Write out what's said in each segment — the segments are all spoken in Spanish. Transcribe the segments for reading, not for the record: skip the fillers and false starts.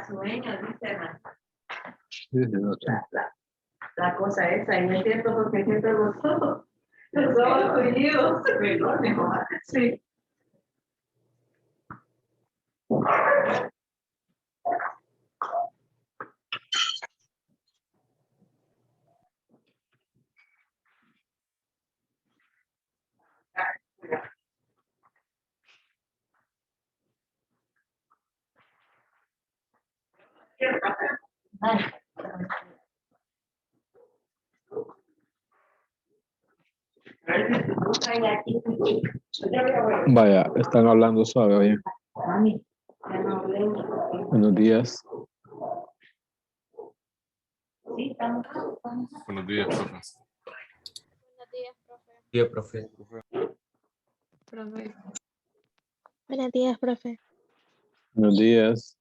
sueño, dice hermano. Sí, sí, no, sí. La cosa esa, y no es cierto porque siempre los ojos tullidos, perdón, sí. Vaya, están hablando suave, oye. Buenos días. Buenos días, profe. Buenos días, profe. Profe. Buenos días, profe. Buenos días.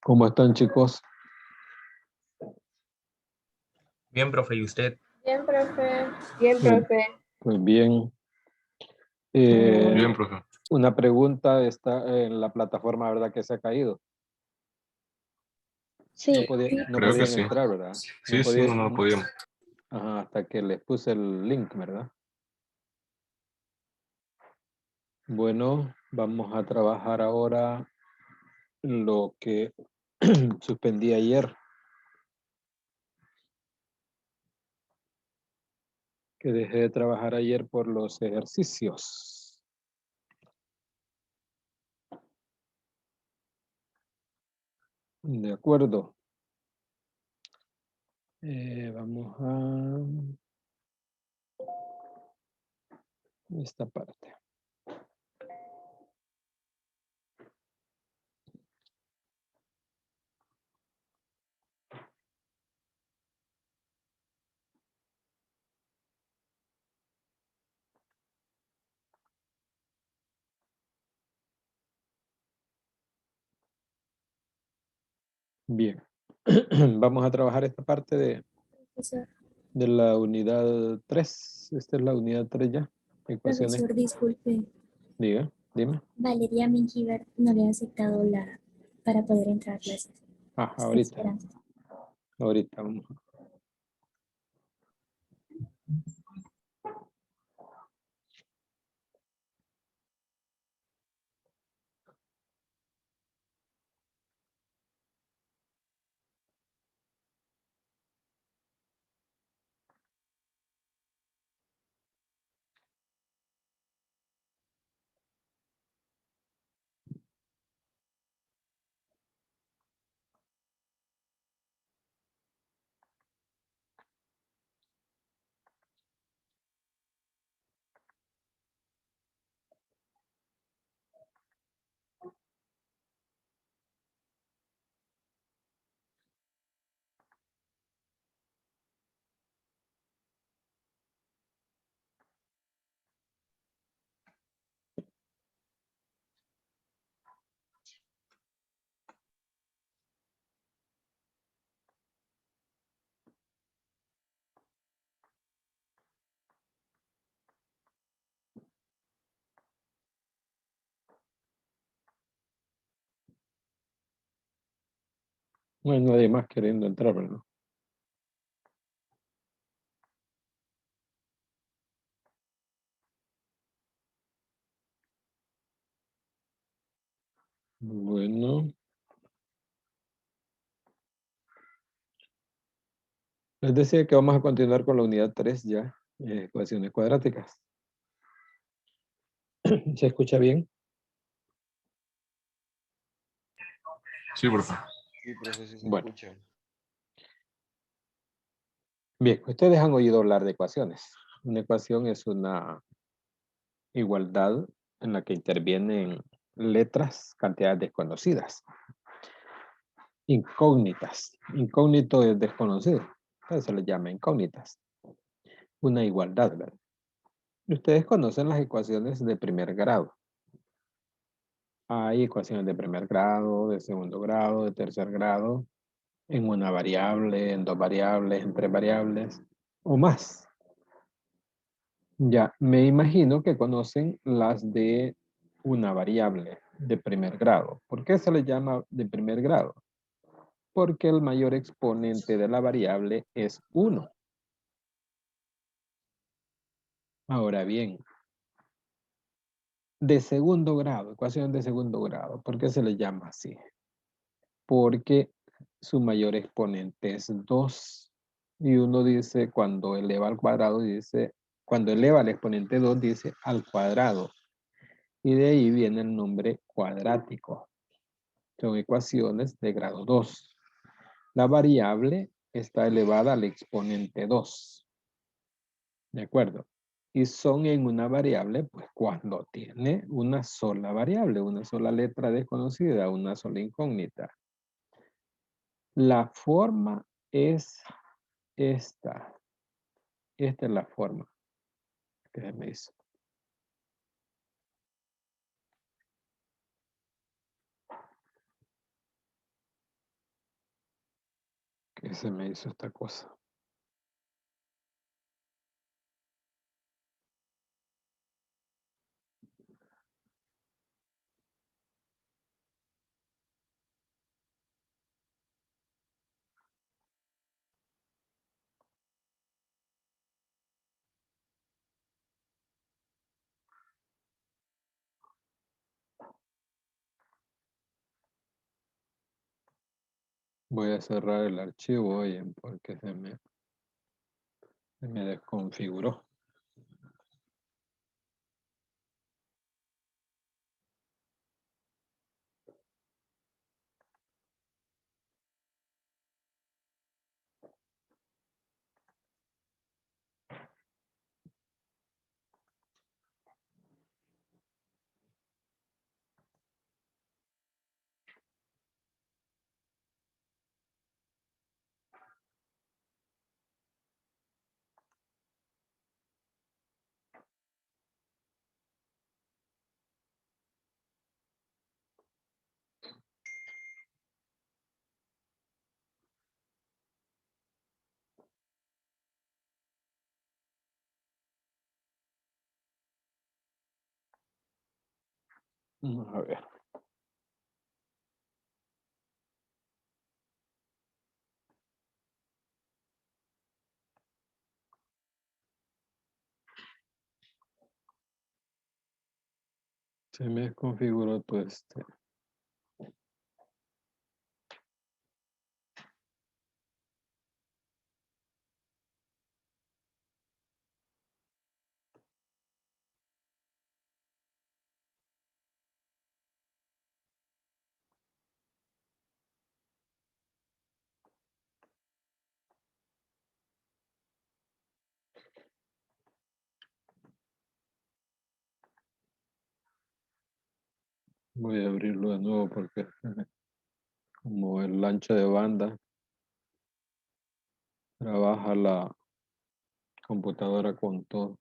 ¿Cómo están, chicos? Bien, profe, ¿y usted? Bien, profe. Bien, profe. Pues bien. Bien, profe. Una pregunta está en la plataforma, ¿verdad? Que se ha caído. Sí. No Creo que podían sí. entrar, ¿verdad? Sí, sí, no podíamos. Ajá, hasta que les puse el link, ¿verdad? Bueno, vamos a trabajar ahora lo que suspendí ayer. Que dejé de trabajar ayer por los ejercicios. De acuerdo. Vamos a esta parte. Bien. Vamos a trabajar esta parte de la unidad 3. Esta es la unidad 3 ya. Ecuaciones. Profesor, disculpe. Diga, dime. Valeria Mingiver no le ha aceptado para poder entrar a clases. Ah, Estoy ahorita. esperando. Ahorita vamos. No hay nadie más queriendo entrar, ¿verdad? Bueno. Les decía que vamos a continuar con la unidad 3 ya, ecuaciones cuadráticas. ¿Se escucha bien? Sí, profe. Sí, profe, sí se Bueno. escucha. Bien, ustedes han oído hablar de ecuaciones. Una ecuación es una igualdad en la que intervienen letras, cantidades desconocidas. Incógnitas. Incógnito es desconocido. Entonces se les llama incógnitas. Una igualdad, ¿verdad? Ustedes conocen las ecuaciones de primer grado. Hay ecuaciones de primer grado, de segundo grado, de tercer grado, en una variable, en dos variables, en tres variables o más. Ya, me imagino que conocen las de una variable de primer grado. ¿Por qué se le llama de primer grado? Porque el mayor exponente de la variable es 1. Ahora bien, de segundo grado, ecuación de segundo grado, ¿por qué se le llama así? Porque su mayor exponente es 2. Y uno dice, cuando eleva al cuadrado, dice, cuando eleva al exponente 2, dice al cuadrado. Y de ahí viene el nombre cuadrático. Son ecuaciones de grado 2. La variable está elevada al exponente 2. ¿De acuerdo? Y son en una variable, pues cuando tiene una sola variable, una sola letra desconocida, una sola incógnita. La forma es esta. Esta es la forma que se me hizo. Que se me hizo esta cosa. Voy a cerrar el archivo, oye, porque se me desconfiguró. Vamos a ver. Se me desconfiguró todo este. Voy a abrirlo de nuevo porque como el ancho de banda trabaja la computadora con todo.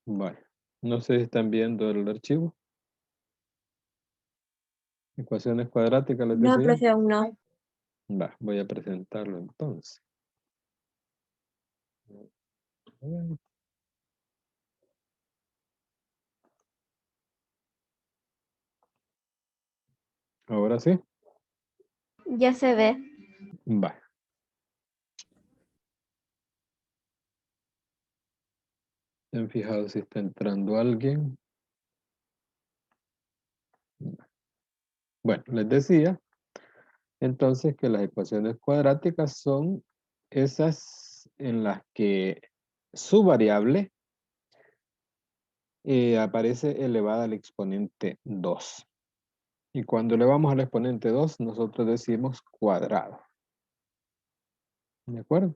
Vale. No sé si están viendo el archivo. Ecuaciones cuadráticas, les No, decía. profe, aún no. Va, voy a presentarlo entonces. Ahora sí. Ya se ve. Va. ¿Se han fijado si está entrando alguien? Bueno, les decía entonces que las ecuaciones cuadráticas son esas en las que su variable aparece elevada al exponente 2. Y cuando elevamos al exponente 2, nosotros decimos cuadrado. ¿De acuerdo?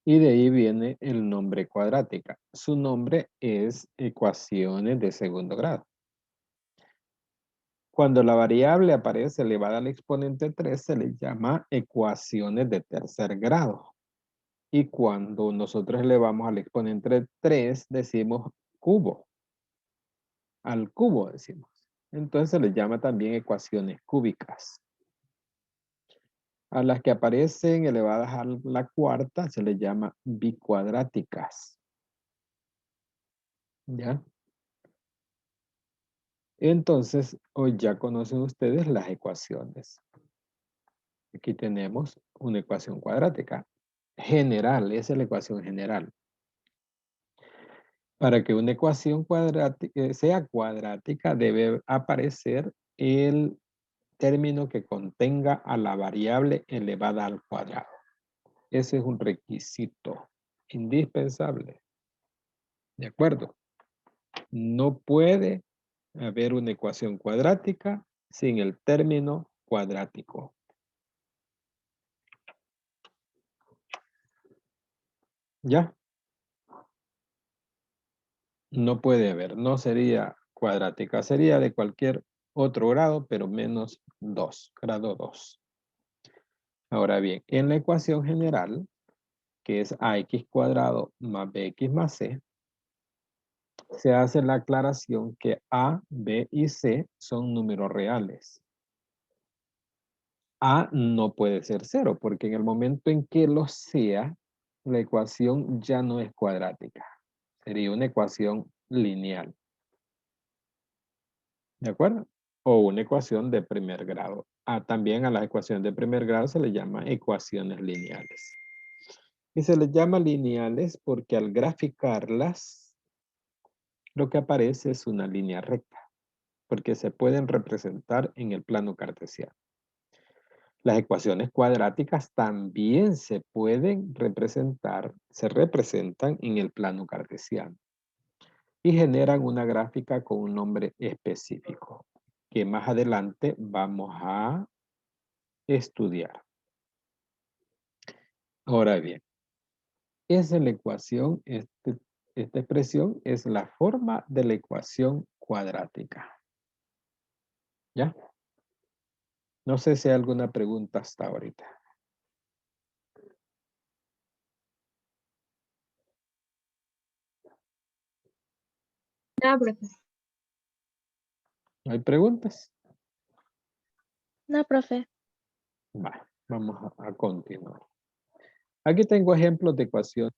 Y de ahí viene el nombre cuadrática. Su nombre es ecuaciones de segundo grado. Cuando la variable aparece elevada al exponente 3, se le llama ecuaciones de tercer grado. Y cuando nosotros elevamos al exponente 3, decimos cubo. Al cubo decimos. Entonces se les llama también ecuaciones cúbicas. A las que aparecen elevadas a la cuarta se les llama bicuadráticas. ¿Ya? Entonces, hoy ya conocen ustedes las ecuaciones. Aquí tenemos una ecuación cuadrática. General, esa es la ecuación general. Para que una ecuación cuadrática sea cuadrática, debe aparecer el término que contenga a la variable elevada al cuadrado. Ese es un requisito indispensable. ¿De acuerdo? No puede haber una ecuación cuadrática sin el término cuadrático. ¿Ya? No puede haber, no sería cuadrática, sería de cualquier otro grado, pero menos 2, grado 2. Ahora bien, en la ecuación general, que es ax cuadrado más bx más c, se hace la aclaración que a, b y c son números reales. A no puede ser 0, porque en el momento en que lo sea, la ecuación ya no es cuadrática. Sería una ecuación lineal. ¿De acuerdo? O una ecuación de primer grado. También a las ecuaciones de primer grado se les llama ecuaciones lineales. Y se les llama lineales porque al graficarlas, lo que aparece es una línea recta, porque se pueden representar en el plano cartesiano. Las ecuaciones cuadráticas también se pueden representar, se representan en el plano cartesiano y generan una gráfica con un nombre específico que más adelante vamos a estudiar. Ahora bien, esa es la ecuación, esta expresión es la forma de la ecuación cuadrática. ¿Ya? No sé si hay alguna pregunta hasta ahorita. No, profe. ¿Hay preguntas? No, profe. Vamos a continuar. Aquí tengo ejemplos de ecuaciones.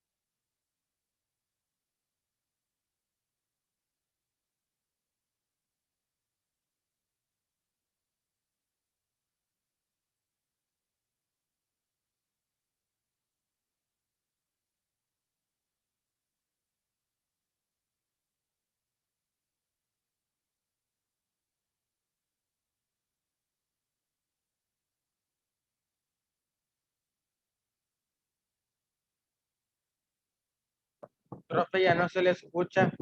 Profe, ya no se le escucha.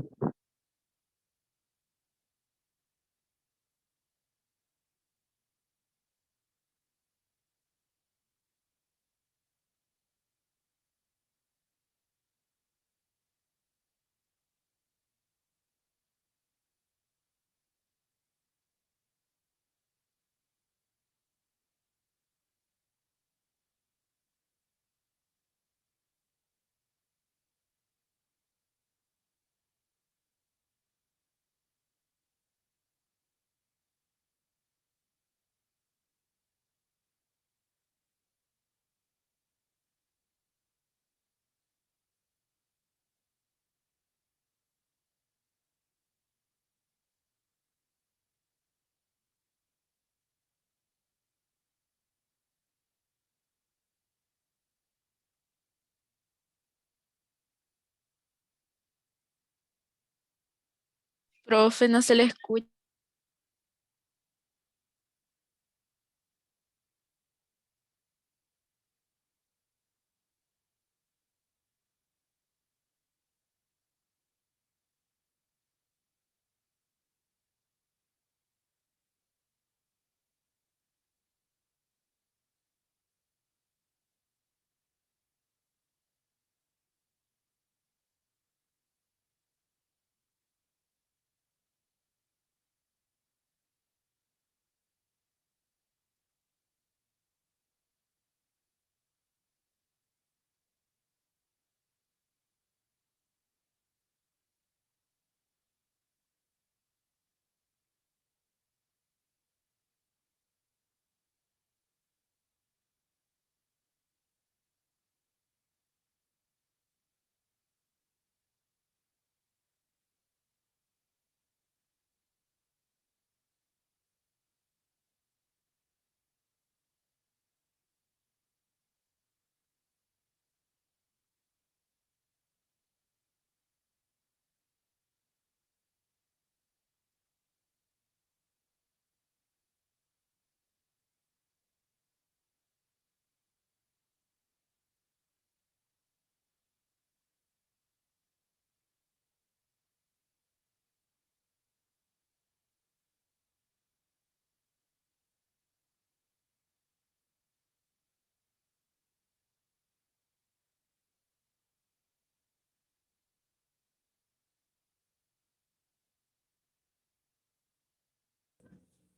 Profe, no se le escucha.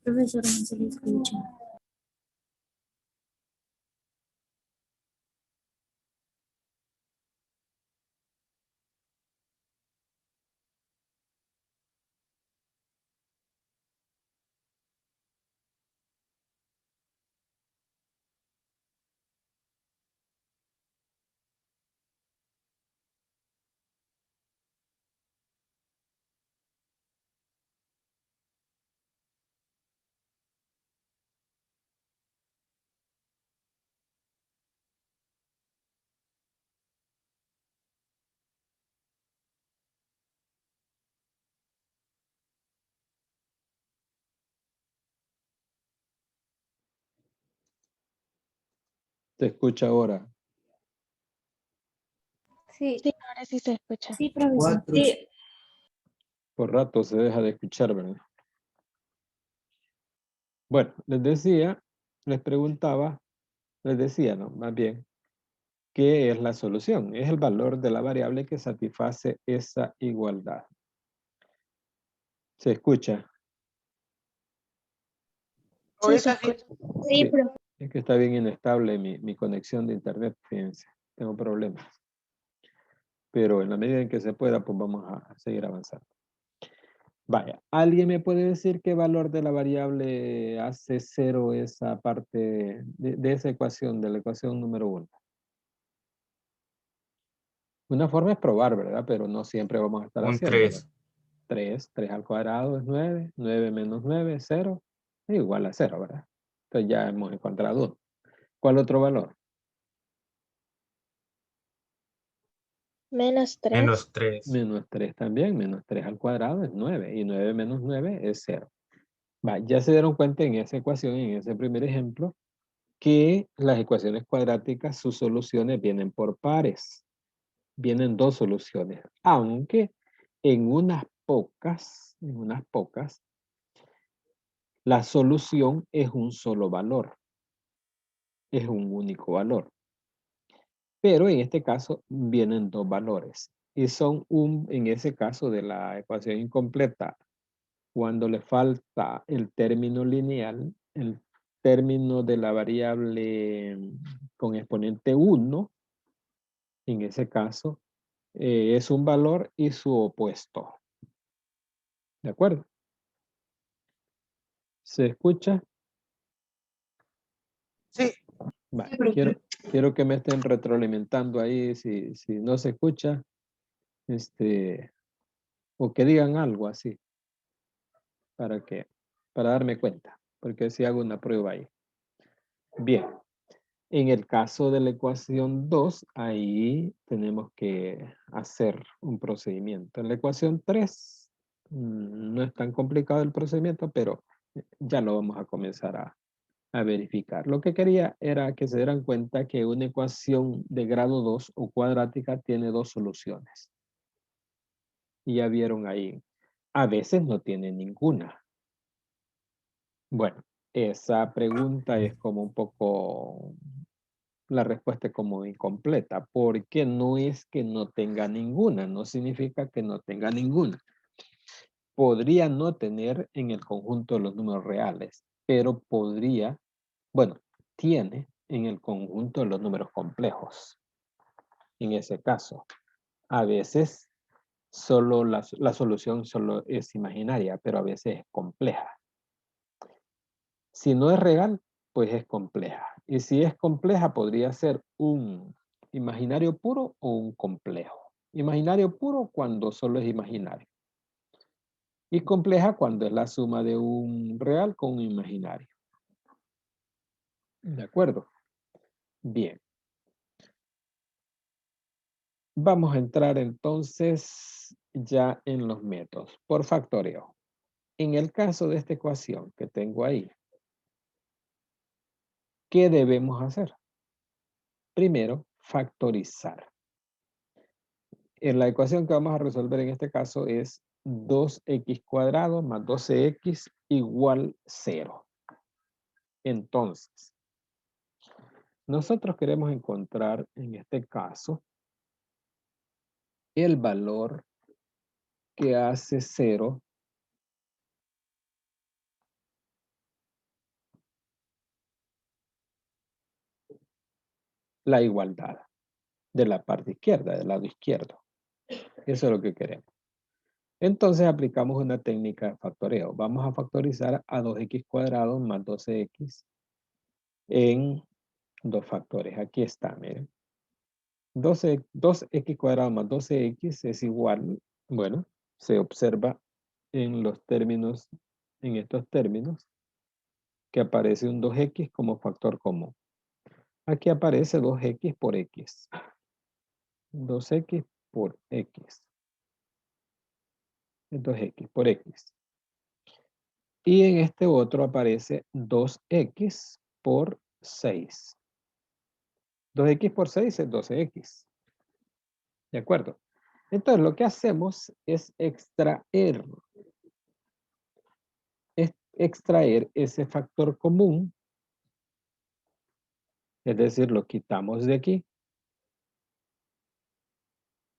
Profesor, no se le escucha. ¿Se escucha ahora? Sí. Sí, ahora sí se escucha. Sí, profesor. Sí, Por rato se deja de escuchar, ¿verdad? Bueno, les preguntaba, les decía, ¿no? Más bien, ¿qué es la solución? Es el valor de la variable que satisface esa igualdad. ¿Se escucha? Ahorita sí. Sí, profe. Es que está bien inestable mi conexión de internet, fíjense. Tengo problemas. Pero en la medida en que se pueda, pues vamos a seguir avanzando. Vaya, ¿alguien me puede decir qué valor de la variable hace cero esa parte de esa ecuación, de la ecuación número 1? Una forma es probar, ¿verdad? Pero no siempre vamos a estar Un haciéndolo. 3. 3 al cuadrado es 9, 9 menos 9 es 0, es igual a 0, ¿verdad? Entonces ya hemos encontrado uno. ¿Cuál otro valor? Menos 3. Menos 3. Menos 3 también, menos 3 al cuadrado es 9, y 9 menos 9 es 0. Va, ya se dieron cuenta en esa ecuación, en ese primer ejemplo, que las ecuaciones cuadráticas, sus soluciones vienen por pares. Vienen dos soluciones, aunque en unas pocas, la solución es un solo valor, es un único valor. Pero en este caso vienen dos valores y son en ese caso de la ecuación incompleta, cuando le falta el término lineal, el término de la variable con exponente 1, en ese caso, es un valor y su opuesto. ¿De acuerdo? ¿Se escucha? Sí. Va, Sí, profe. quiero que me estén retroalimentando ahí si no se escucha, o que digan algo así, para darme cuenta, porque si hago una prueba ahí. Bien, en el caso de la ecuación 2, ahí tenemos que hacer un procedimiento. En la ecuación 3, No es tan complicado el procedimiento, pero ya lo vamos a comenzar a verificar. Lo que quería era que se dieran cuenta que una ecuación de grado 2 o cuadrática tiene dos soluciones. Y ya vieron ahí. A veces no tiene ninguna. Bueno, esa pregunta es como un poco, la respuesta es como incompleta, porque no es que no tenga ninguna, no significa que no tenga ninguna. Podría no tener en el conjunto de los números reales, pero podría, bueno, tiene en el conjunto de los números complejos. En ese caso, a veces solo la solución solo es imaginaria, pero a veces es compleja. Si no es real, pues es compleja. Y si es compleja, podría ser un imaginario puro o un complejo. Imaginario puro cuando solo es imaginario. Y compleja cuando es la suma de un real con un imaginario. ¿De acuerdo? Bien. Vamos a entrar entonces ya en los métodos por factoreo. En el caso de esta ecuación que tengo ahí, ¿qué debemos hacer? Primero, factorizar. En la ecuación que vamos a resolver en este caso es 2x cuadrado más 12x igual 0. Entonces, nosotros queremos encontrar en este caso el valor que hace 0 la igualdad de la parte izquierda, del lado izquierdo. Eso es lo que queremos. Entonces aplicamos una técnica de factoreo. Vamos a factorizar a 2x cuadrado más 12x en dos factores. Aquí está, miren. 2x cuadrado más 12x es igual, bueno, se observa en los términos, en estos términos, que aparece un 2x como factor común. Aquí aparece 2x por x. 2x por x. 2x por x. Y en este otro aparece 2x por 6. 2x por 6 es 12x. ¿De acuerdo? Entonces lo que hacemos es extraer ese factor común. Es decir, lo quitamos de aquí.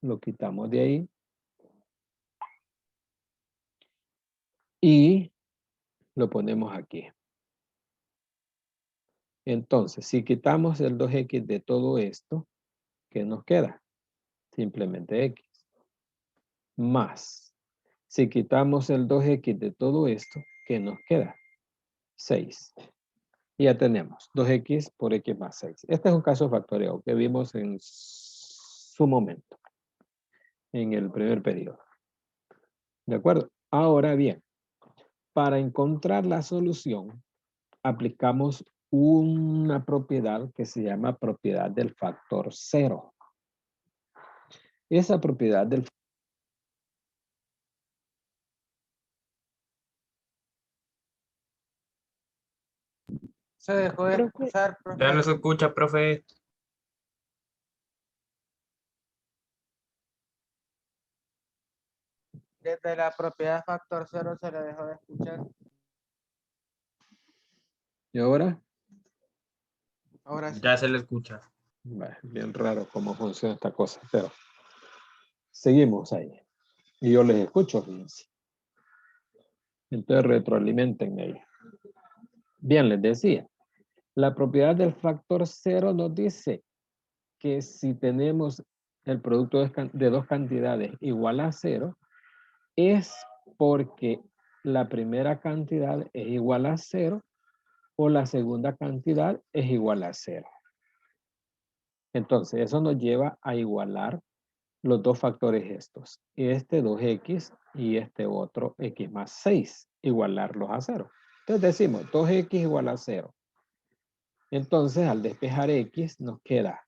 Lo quitamos de ahí. Y lo ponemos aquí. Entonces, si quitamos el 2x de todo esto, ¿qué nos queda? Simplemente x. Más, si quitamos el 2x de todo esto, ¿qué nos queda? 6. Y ya tenemos 2x por x más 6. Este es un caso factoreo que vimos en su momento, en el primer periodo. ¿De acuerdo? Ahora bien, para encontrar la solución, aplicamos una propiedad que se llama propiedad del factor cero. Esa propiedad del Se dejó de Profe. escuchar, Ya no profe. se escucha, profe. Desde la propiedad factor cero se le dejó de escuchar. ¿Y ahora? Ahora sí. Ya se le escucha. Bien raro cómo funciona esta cosa, pero seguimos ahí. Y yo les escucho, fíjense. Entonces retroalimenten ahí. Bien, les decía, la propiedad del factor cero nos dice que si tenemos el producto de dos cantidades igual a cero, es porque la primera cantidad es igual a cero o la segunda cantidad es igual a cero. Entonces, eso nos lleva a igualar los dos factores estos. Este 2x y este otro x más 6. Igualarlos a 0. Entonces decimos 2x igual a 0. Entonces, al despejar x, nos queda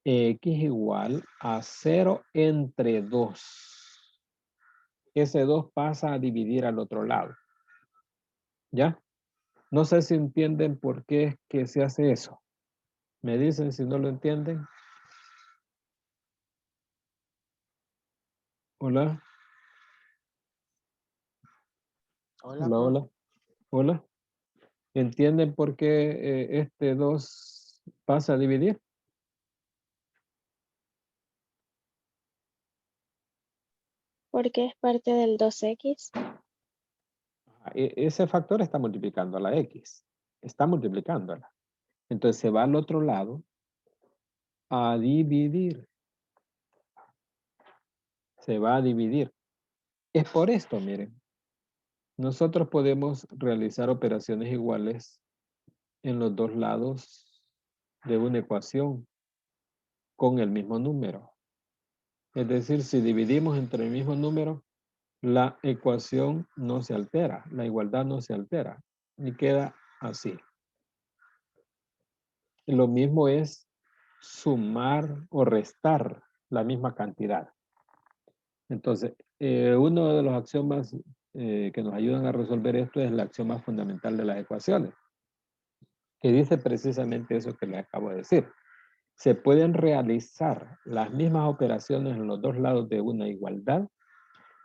x igual a 0 entre 2. ese 2 pasa a dividir al otro lado. ¿Ya? No sé si entienden por qué es que se hace eso. Me dicen si no lo entienden. Hola, Hola, hola, profe. hola, hola. ¿Entienden por qué este 2 pasa a dividir? Porque es parte del 2x. Ese factor está multiplicando a la X. Está multiplicándola. Entonces se va al otro lado a dividir. Se va a dividir. Es por esto, miren. Nosotros podemos realizar operaciones iguales en los dos lados de una ecuación con el mismo número. Es decir, si dividimos entre el mismo número, la ecuación no se altera, la igualdad no se altera y queda así. Lo mismo es sumar o restar la misma cantidad. Entonces, uno de los axiomas que nos ayudan a resolver esto es el axioma fundamental de las ecuaciones, que dice precisamente eso que les acabo de decir. Se pueden realizar las mismas operaciones en los dos lados de una igualdad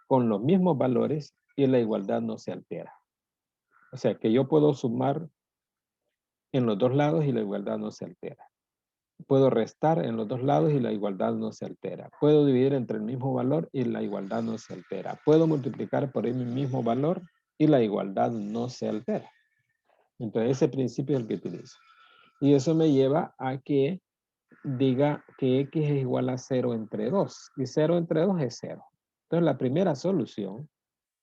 con los mismos valores y la igualdad no se altera. O sea que yo puedo sumar en los dos lados y la igualdad no se altera. Puedo restar en los dos lados y la igualdad no se altera. Puedo dividir entre el mismo valor y la igualdad no se altera. Puedo multiplicar por el mismo valor y la igualdad no se altera. Entonces ese principio es el que utilizo. Y eso me lleva a que diga que x es igual a 0 entre 2. Y 0 entre 2 es 0. Entonces la primera solución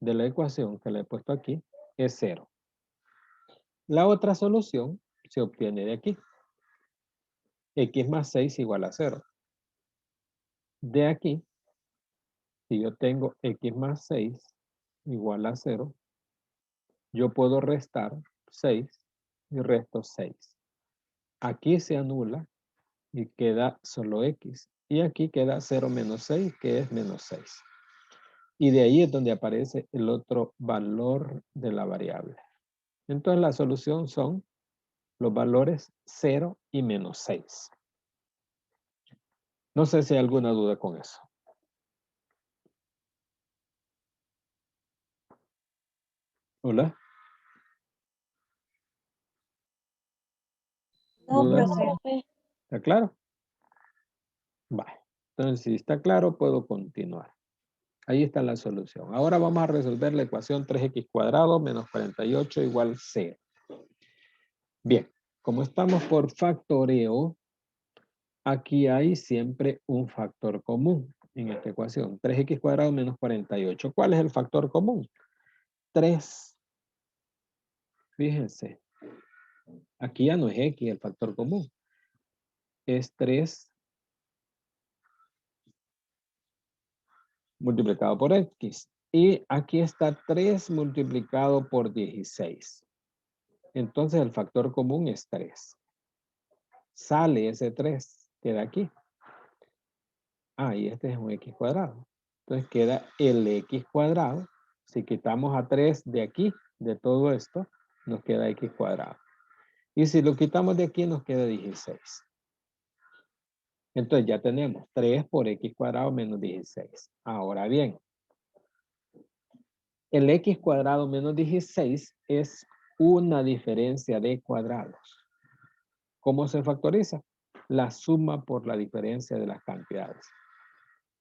de la ecuación que le he puesto aquí es 0. La otra solución se obtiene de aquí. X más 6 igual a 0. De aquí, si yo tengo x más 6 igual a 0, yo puedo restar 6 y resto 6. Aquí se anula y queda solo x. Y aquí queda 0 menos 6, que es menos 6. Y de ahí es donde aparece el otro valor de la variable. Entonces la solución son los valores 0 y menos 6. No sé si hay alguna duda con eso. Hola. No, ¿Dudas? profe. ¿Está claro? Vale. Entonces, si está claro, puedo continuar. Ahí está la solución. Ahora vamos a resolver la ecuación 3x cuadrado menos 48 igual 0. Bien, como estamos por factoreo, aquí hay siempre un factor común en esta ecuación. 3x cuadrado menos 48. ¿Cuál es el factor común? 3. Fíjense. Aquí ya no es x el factor común. Es 3 multiplicado por x. Y aquí está 3 multiplicado por 16. Entonces el factor común es 3. Sale ese 3, queda aquí. Ah, y este es un x cuadrado. Entonces queda el x cuadrado. Si quitamos a 3 de aquí, de todo esto, nos queda x cuadrado. Y si lo quitamos de aquí, nos queda 16. Entonces ya tenemos 3 por x cuadrado menos 16. Ahora bien, el x cuadrado menos 16 es una diferencia de cuadrados. ¿Cómo se factoriza? La suma por la diferencia de las cantidades.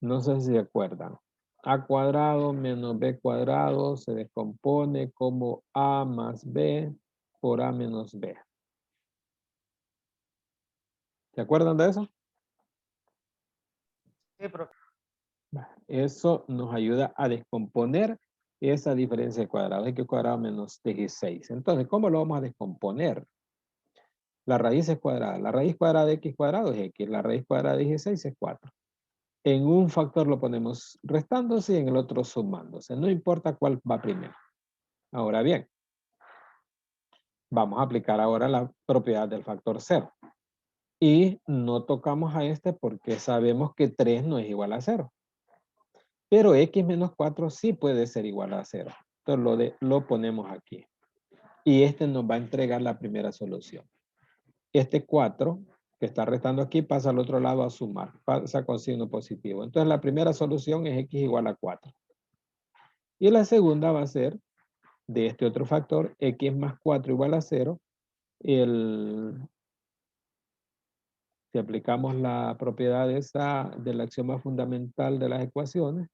No sé si se acuerdan. A cuadrado menos b cuadrado se descompone como a más b por a menos b. ¿Se acuerdan de eso? Sí, profe. Eso nos ayuda a descomponer esa diferencia de cuadrados. X cuadrado menos 16. Entonces, ¿cómo lo vamos a descomponer? La raíz es cuadrada. La raíz cuadrada de x cuadrado es x. La raíz cuadrada de 16 es 4. En un factor lo ponemos restándose y en el otro sumándose. No importa cuál va primero. Ahora bien, vamos a aplicar ahora la propiedad del factor 0. Y no tocamos a este porque sabemos que 3 no es igual a 0. Pero x menos 4 sí puede ser igual a 0. Entonces lo ponemos aquí. Y este nos va a entregar la primera solución. Este 4 que está restando aquí pasa al otro lado a sumar. Pasa con signo positivo. Entonces la primera solución es x igual a 4. Y la segunda va a ser de este otro factor, x más 4 igual a 0. Si aplicamos la propiedad del axioma fundamental de las ecuaciones,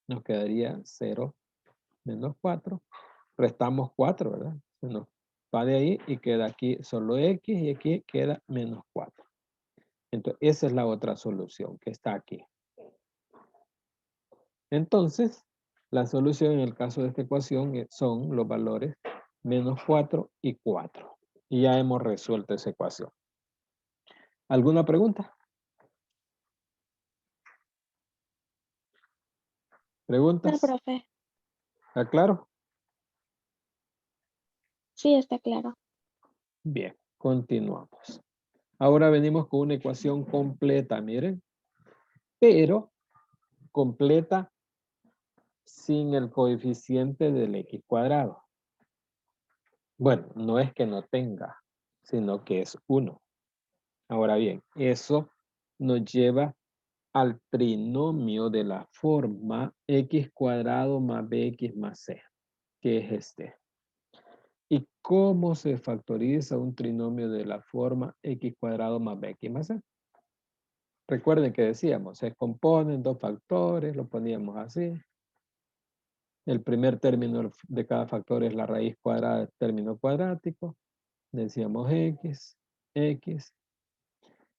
nos quedaría 0 menos 4. Restamos 4, ¿verdad? Se nos va de ahí y queda aquí solo x y aquí queda menos 4. Entonces, esa es la otra solución que está aquí. Entonces, la solución en el caso de esta ecuación son los valores menos 4 y 4. Y ya hemos resuelto esa ecuación. ¿Alguna pregunta? No, ¿Preguntas? profe. ¿Está claro? Sí, está claro. Bien, continuamos. Ahora venimos con una ecuación completa, miren. Pero completa sin el coeficiente del x cuadrado. Bueno, no es que no tenga, sino que es 1. Ahora bien, eso nos lleva al trinomio de la forma x cuadrado más bx más c, que es este. ¿Y cómo se factoriza un trinomio de la forma x cuadrado más bx más c? Recuerden que decíamos, se componen dos factores, lo poníamos así. El primer término de cada factor es la raíz cuadrada del término cuadrático. Decíamos x, x.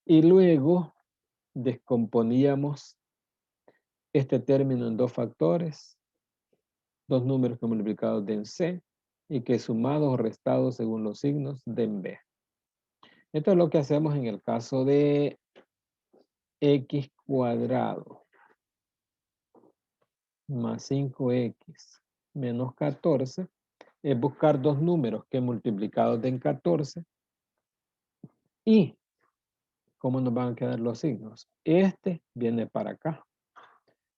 Y luego descomponíamos este término en dos factores, dos números que multiplicados den c y que sumados o restados según los signos den b. Esto es lo que hacemos en el caso de x cuadrado más 5x menos 14 es buscar dos números que multiplicados den 14 y ¿cómo nos van a quedar los signos? Este viene para acá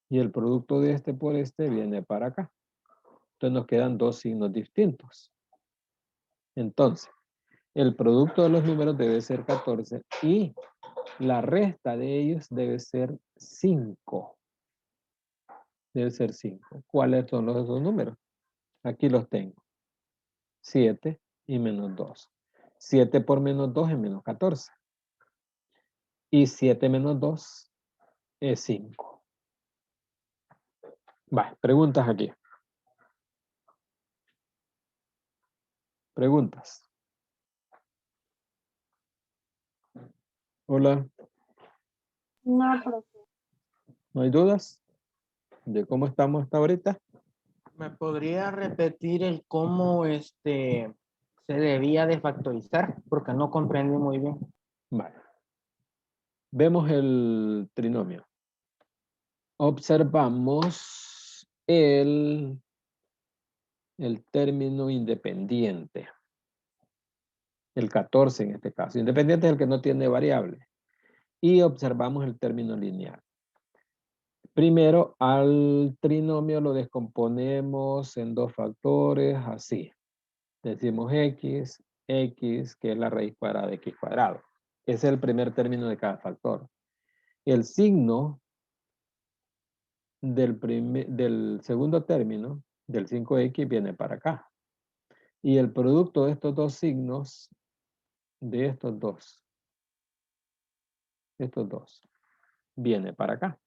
y el producto de este por este viene para acá. Entonces nos quedan dos signos distintos. Entonces, el producto de los números debe ser 14 y la resta de ellos debe ser 5. Debe ser 5. ¿Cuáles son los dos números? Aquí los tengo. 7 y menos 2. 7 por menos 2 es menos 14. Y 7 menos 2 es 5. Va, preguntas aquí. Preguntas. Hola. No, profe. ¿No hay dudas de cómo estamos hasta ahorita? ¿Me podría repetir el cómo se debía de factorizar? Porque no comprendí muy bien. Vale. Vemos el trinomio. Observamos el término independiente. El 14 en este caso. Independiente es el que no tiene variable. Y observamos el término lineal. Primero, al trinomio lo descomponemos en dos factores, así. Decimos x, x, que es la raíz cuadrada de x cuadrado. Ese es el primer término de cada factor. El signo del segundo término, del 5x, viene para acá. Y el producto de estos dos signos, de estos dos, viene para acá,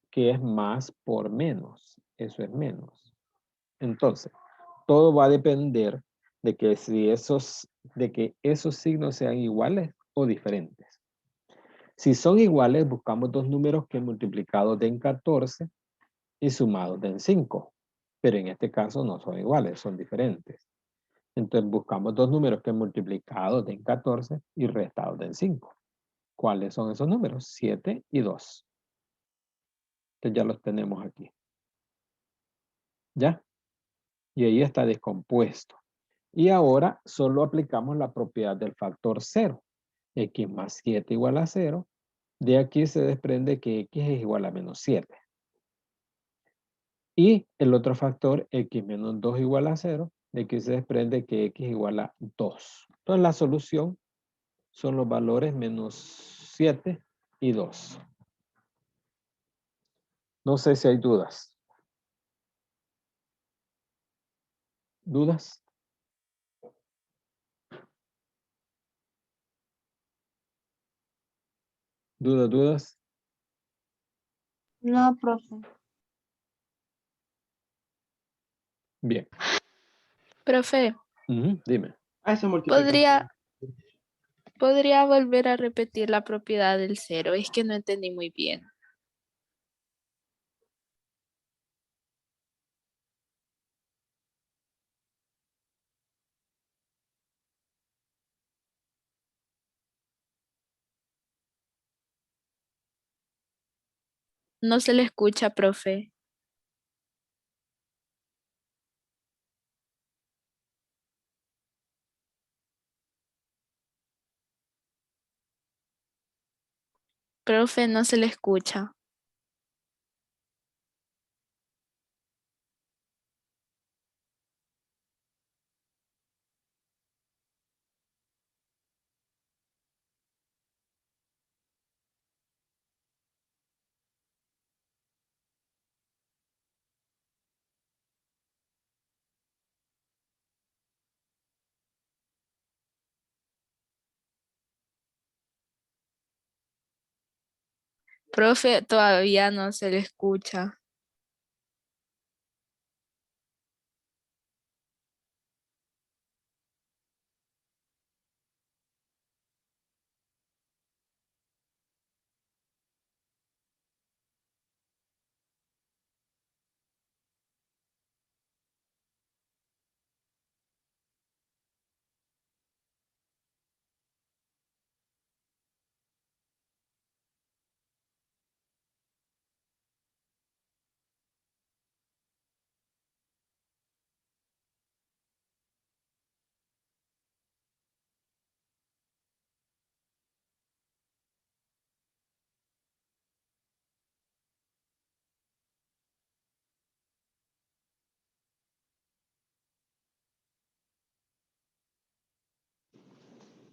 que es más por menos. Eso es menos. Entonces, todo va a depender de que esos signos sean iguales o diferentes. Si son iguales, buscamos dos números que multiplicados den 14 y sumados den 5. Pero en este caso no son iguales, son diferentes. Entonces buscamos dos números que multiplicados den 14 y restados den 5. ¿Cuáles son esos números? 7 y 2. Entonces ya los tenemos aquí. ¿Ya? Y ahí está descompuesto. Y ahora solo aplicamos la propiedad del factor 0. X más 7 igual a 0. De aquí se desprende que x es igual a menos 7. Y el otro factor, x menos 2 igual a 0, de aquí se desprende que x igual a 2. Entonces la solución son los valores menos 7 y 2. No sé si hay dudas. ¿Dudas? ¿Dudas? No, profe. Bien. Profe, Dime. Ah, se multiplica. ¿podría volver a repetir la propiedad del cero? Es que no entendí muy bien. No se le escucha, profe. Profe, no se le escucha. Profe, todavía no se le escucha.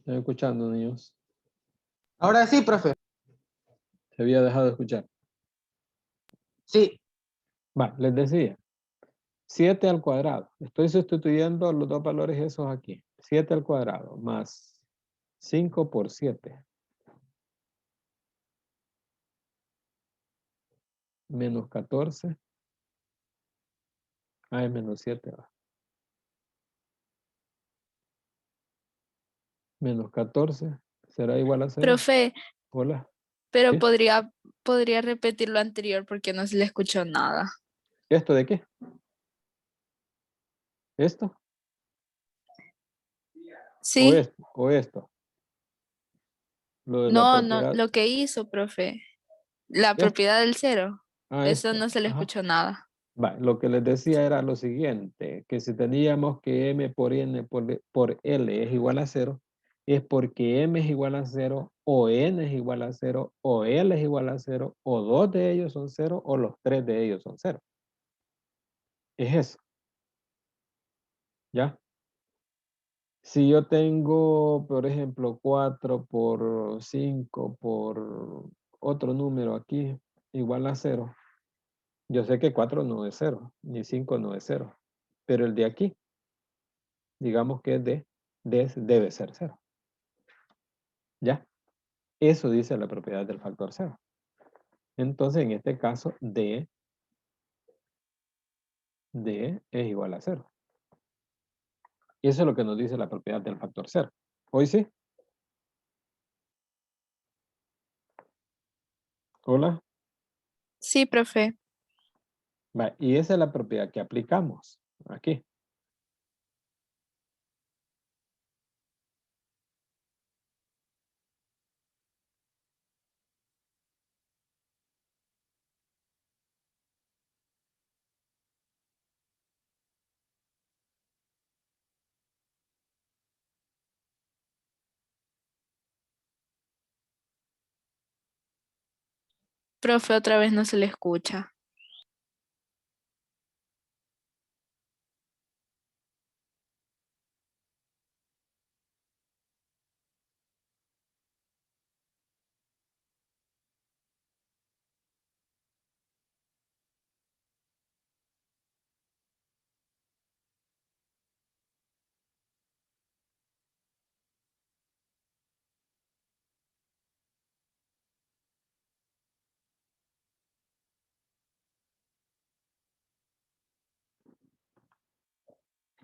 ¿Están escuchando, niños? Ahora sí, profe. Se había dejado de escuchar. Sí. Va, les decía. 7 al cuadrado. Estoy sustituyendo los dos valores esos aquí. 7 al cuadrado más 5 por 7. Menos 14. Es menos 7. Va. Menos 14. ¿Será igual a 0? Profe, Hola. pero ¿Sí? podría repetir lo anterior porque no se le escuchó nada. ¿Esto de qué? ¿Esto? ¿O Sí, esto? ¿O esto? Lo de la no, propiedad. lo que hizo, profe. La ¿Esto? propiedad del cero. Eso Esto. no se le Ajá. escuchó nada. Va, lo que les decía era lo siguiente, que si teníamos que m por n por l es igual a 0, es porque m es igual a 0, o n es igual a 0, o l es igual a 0, o dos de ellos son 0, o los tres de ellos son 0. Es eso, ¿ya? Si yo tengo, por ejemplo, 4 por 5 por otro número aquí, igual a 0, yo sé que 4 no es 0, ni 5 no es 0, pero el de aquí, digamos que es debe ser 0. ¿Ya? Eso dice la propiedad del factor 0. Entonces, en este caso, D es igual a 0. Eso es lo que nos dice la propiedad del factor 0. ¿Hoy sí? Hola. Sí, profe. Va, y esa es la propiedad que aplicamos aquí. Profe, otra vez no se le escucha.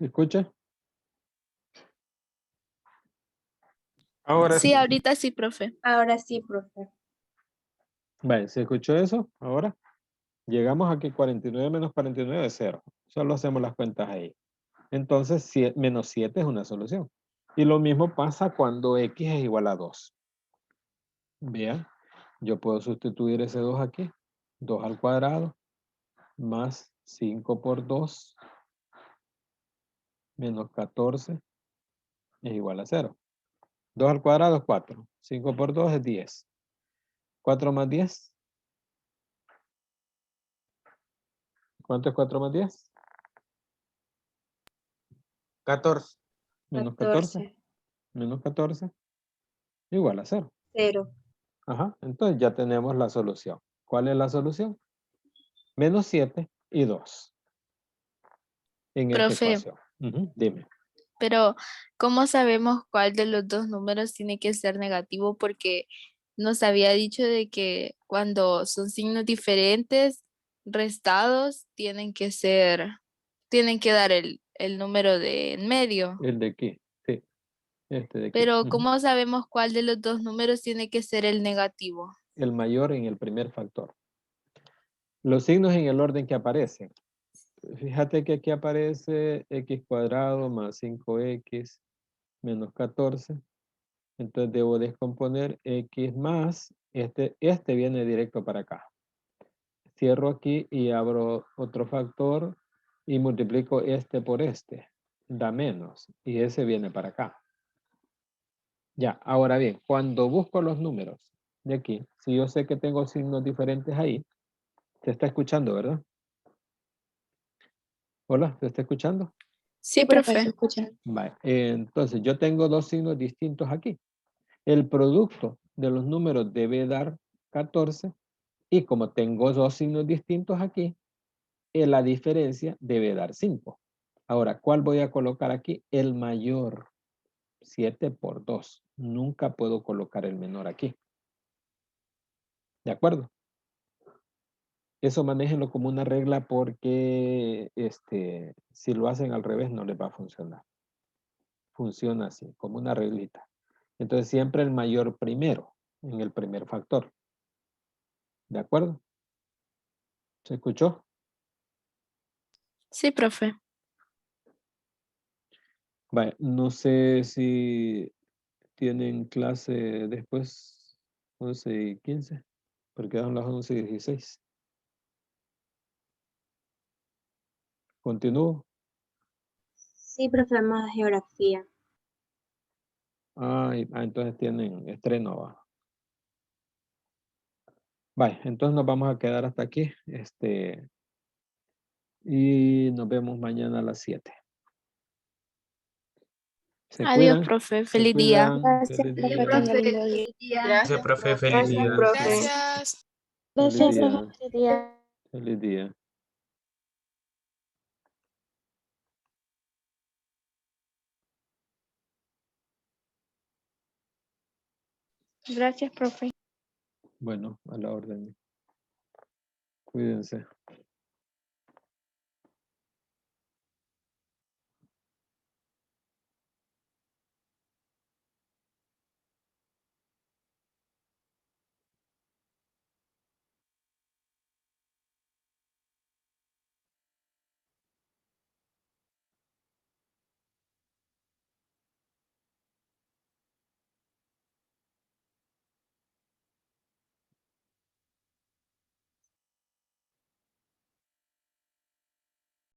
¿Me escucha? Ahora Sí, sí. ahorita sí, profe. Ahora sí, profe. Vale, ¿se escuchó eso? Ahora llegamos a que 49 menos 49 es 0. Solo hacemos las cuentas ahí. Entonces, menos 7 es una solución. Y lo mismo pasa cuando x es igual a 2. Vean, yo puedo sustituir ese 2 aquí. 2 al cuadrado más 5 por 2 menos 14 es igual a 0. 2 al cuadrado es 4. 5 por 2 es 10. 4 más 10. ¿Cuánto es 4 más 10? 14. Menos 14. Menos 14. Igual a 0. 0. Ajá. Entonces ya tenemos la solución. ¿Cuál es la solución? Menos 7 y 2. En esta Profe, ecuación. Dime. pero ¿cómo sabemos cuál de los dos números tiene que ser negativo? Porque nos había dicho de que cuando son signos diferentes, restados, tienen que dar el número de en medio. El de aquí. Sí. Este de aquí. Pero ¿cómo sabemos cuál de los dos números tiene que ser el negativo? El mayor en el primer factor. Los signos en el orden que aparecen. Fíjate que aquí aparece x cuadrado más 5x menos 14. Entonces debo descomponer x más, este viene directo para acá. Cierro aquí y abro otro factor y multiplico este por este. Da menos. Y ese viene para acá. Ya, ahora bien, cuando busco los números de aquí, si yo sé que tengo signos diferentes ahí, se está escuchando, ¿verdad? Hola, ¿se está escuchando? Sí, profe, se profe. escucha. Vale, entonces yo tengo dos signos distintos aquí. El producto de los números debe dar 14 y como tengo dos signos distintos aquí, la diferencia debe dar 5. Ahora, ¿cuál voy a colocar aquí? El mayor. 7 por 2. Nunca puedo colocar el menor aquí. ¿De acuerdo? Eso manéjenlo como una regla porque si lo hacen al revés no les va a funcionar. Funciona así, como una reglita. Entonces siempre el mayor primero, en el primer factor. ¿De acuerdo? ¿Se escuchó? Sí, profe. Vale, no sé si tienen clase después 11:15, porque son las 11:16. ¿Continúo? Sí, profe, más geografía. Entonces tienen estreno. Vale, entonces nos vamos a quedar hasta aquí. Y nos vemos mañana a las 7. Se Adiós, cuidan. profe. Se Feliz día. cuidan. Gracias, Feliz profe, día. tenga lindo día. Gracias, profe. Feliz Gracias, día. profe. Gracias. Feliz Gracias, día. profe, feliz día. Feliz día. Gracias, profe. Bueno, a la orden. Cuídense.